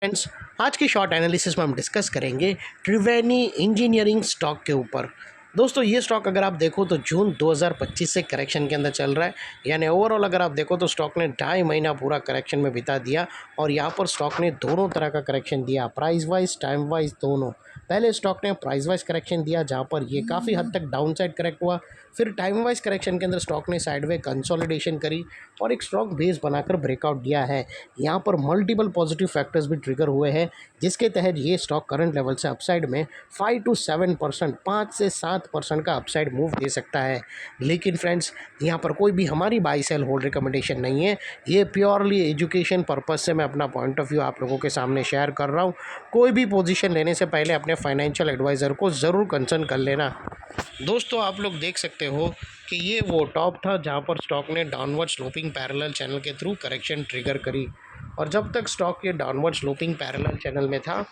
Friends, आज की short analysis में हम डिस्कस करेंगे त्रिवेणी इंजीनियरिंग स्टॉक के ऊपर। दोस्तों, ये स्टॉक अगर आप देखो तो जून 2025 से करेक्शन के अंदर चल रहा है, यानी ओवरऑल अगर आप देखो तो स्टॉक ने 2.5 महीना पूरा करेक्शन में बिता दिया और यहाँ पर स्टॉक ने दोनों तरह का करेक्शन दिया, प्राइस वाइज टाइम वाइज दोनों। पहले स्टॉक ने प्राइस वाइज करेक्शन दिया जहाँ पर ये काफ़ी हद तक डाउन साइड करेक्ट हुआ, फिर टाइम वाइज करेक्शन के अंदर स्टॉक ने साइडवे कंसोलिडेशन करी और एक स्ट्रॉन्ग बेस बनाकर ब्रेकआउट दिया है। यहाँ पर मल्टीपल पॉजिटिव फैक्टर्स भी ट्रिगर हुए हैं, जिसके तहत ये स्टॉक करंट लेवल से अपसाइड में 5 से 7% का अपसाइड मूव दे सकता है। लेकिन फ्रेंड्स, यहाँ पर कोई भी हमारी बाई सेल होल्ड रिकमेंडेशन नहीं है, ये प्योरली एजुकेशन पर्पस से मैं अपना पॉइंट ऑफ व्यू आप लोगों के सामने शेयर कर रहा हूँ। कोई भी पोजीशन लेने से पहले अपने फाइनेंशियल एडवाइज़र को ज़रूर कंसल्ट कर लेना। दोस्तों, आप लोग देख सकते हो कि ये वो टॉप था जहाँ पर स्टॉक ने डाउनवर्ड स्लोपिंग पैरेलल चैनल के थ्रू करेक्शन ट्रिगर करी, और जब तक स्टॉक ये डाउनवर्ड स्लोपिंग पैरेलल चैनल में था,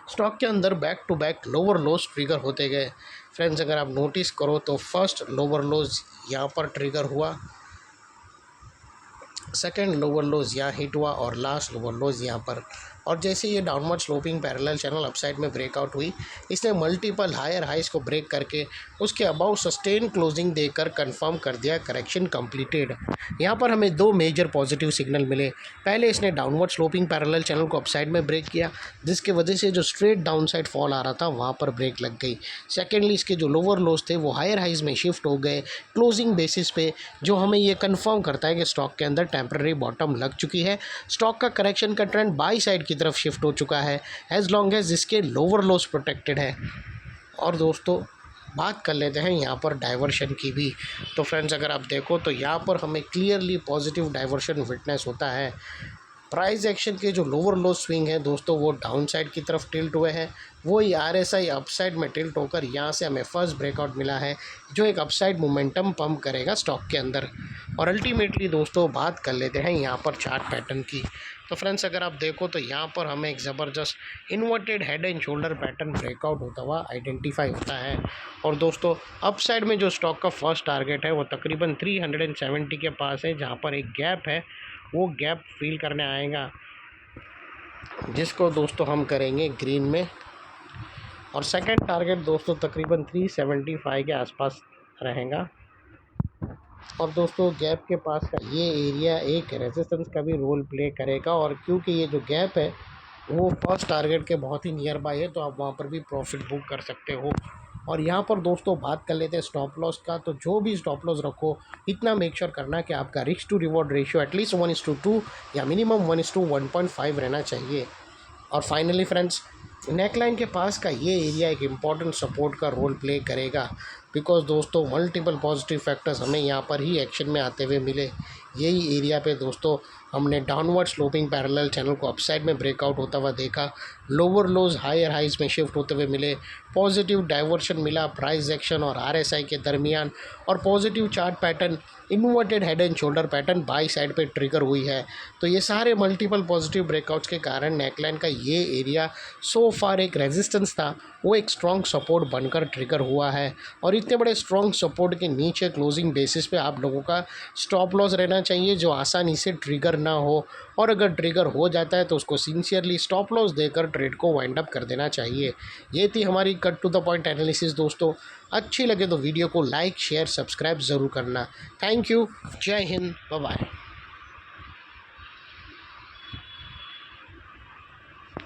स्टॉक के अंदर back to back lower lows trigger होते गए। फ्रेंड्स, अगर आप नोटिस करो तो फर्स्ट लोअर लोज यहाँ पर ट्रिगर हुआ, सेकेंड लोअर लोज यहाँ हिट हुआ और लास्ट लोअर लोज यहाँ पर। और जैसे ये downward sloping parallel channel upside में ब्रेकआउट हुई, इसने मल्टीपल हायर हाइज को ब्रेक करके उसके अबाउ सस्टेन क्लोजिंग देकर कंफर्म कर दिया करेक्शन कंप्लीटेड। यहाँ पर हमें दो मेजर पॉजिटिव सिग्नल मिले। पहले इसने डाउनवर्ड स्लोपिंग पैरेलल चैनल को अपसाइड में ब्रेक किया, जिसके वजह से जो स्ट्रेट डाउन साइड फॉल आ रहा था वहाँ पर ब्रेक लग गई। सेकेंडली, इसके जो लोअर लोज थे वो हायर हाइज में शिफ्ट हो गए क्लोजिंग बेसिस पे, जो हमें ये कंफर्म करता है कि स्टॉक के अंदर टेम्पररी बॉटम लग चुकी है। स्टॉक का करेक्शन का ट्रेंड बाई साइड की तरफ शिफ्ट हो चुका है, एज लॉन्ग एज इसके लोअर लोज प्रोटेक्टेड है। और दोस्तों, बात कर लेते हैं यहाँ पर डाइवर्शन की भी। तो फ्रेंड्स, अगर आप देखो तो यहाँ पर हमें क्लियरली पॉजिटिव डाइवर्शन विटनेस होता है। प्राइस एक्शन के जो लोअर लो स्विंग है दोस्तों, वो डाउन साइड की तरफ टिल्ट हुए हैं, वही RSI अपसाइड में टिल्ट होकर यहाँ से हमें फर्स्ट ब्रेकआउट मिला है, जो एक अपसाइड मोमेंटम पंप करेगा स्टॉक के अंदर। और अल्टीमेटली दोस्तों, बात कर लेते हैं यहाँ पर चार्ट पैटर्न की। तो फ्रेंड्स, अगर आप देखो तो यहाँ पर हमें एक ज़बरदस्त inverted head and shoulder pattern breakout होता हुआ आइडेंटिफाई होता है। और दोस्तों, अपसाइड में जो स्टॉक का फर्स्ट टारगेट है वो तकरीबन 370 के पास है, जहाँ पर एक गैप है, वो गैप फील करने आएगा, जिसको दोस्तों हम करेंगे ग्रीन में। और सेकंड टारगेट दोस्तों तकरीबन 375 के आसपास रहेगा। और दोस्तों, गैप के पास का ये एरिया एक रेजिस्टेंस का भी रोल प्ले करेगा, और क्योंकि ये जो गैप है वो फर्स्ट टारगेट के बहुत ही नियर बाय है, तो आप वहाँ पर भी प्रॉफिट बुक कर सकते हो। और यहाँ पर दोस्तों बात कर लेते हैं स्टॉप लॉस का। तो जो भी स्टॉप लॉस रखो, इतना मेक श्योर करना कि आपका risk to reward ratio at least 1:2 या मिनिमम 1:1.5 रहना चाहिए। और फाइनली फ्रेंड्स, नेकलाइन के पास का ये एरिया एक इम्पॉर्टेंट सपोर्ट का रोल प्ले करेगा, बिकॉज दोस्तों मल्टीपल पॉजिटिव फैक्टर्स हमें यहाँ पर ही एक्शन में आते हुए मिले। यही एरिया पे दोस्तों हमने डाउनवर्ड स्लोपिंग पैरेलल चैनल को अपसाइड में ब्रेकआउट होता हुआ देखा, लोअर लोज हायर हाइज में शिफ्ट होते हुए मिले, पॉजिटिव डाइवर्शन मिला प्राइस एक्शन और RSI के दरमियान, और positive chart pattern inverted head and shoulder pattern by side पे ट्रिगर हुई है। तो ये सारे मल्टीपल पॉजिटिव ब्रेकआउट्स के कारण नेकलाइन का ये एरिया सो फार एक रेजिस्टेंस था, वो एक स्ट्रॉन्ग सपोर्ट बनकर ट्रिगर हुआ है। और इतने बड़े स्ट्रॉन्ग सपोर्ट के नीचे क्लोजिंग बेसिस पे आप लोगों का स्टॉप लॉस रहना चाहिए, जो आसानी से ट्रिगर ना हो, और अगर ट्रिगर हो जाता है तो उसको सिंसियरली स्टॉप लॉस देकर ट्रेड को वाइंड अप कर देना चाहिए। ये थी हमारी cut to the point analysis दोस्तों। अच्छी लगे तो वीडियो को लाइक शेयर सब्सक्राइब ज़रूर करना। थैंक यू, जय हिंद, बाय बाय।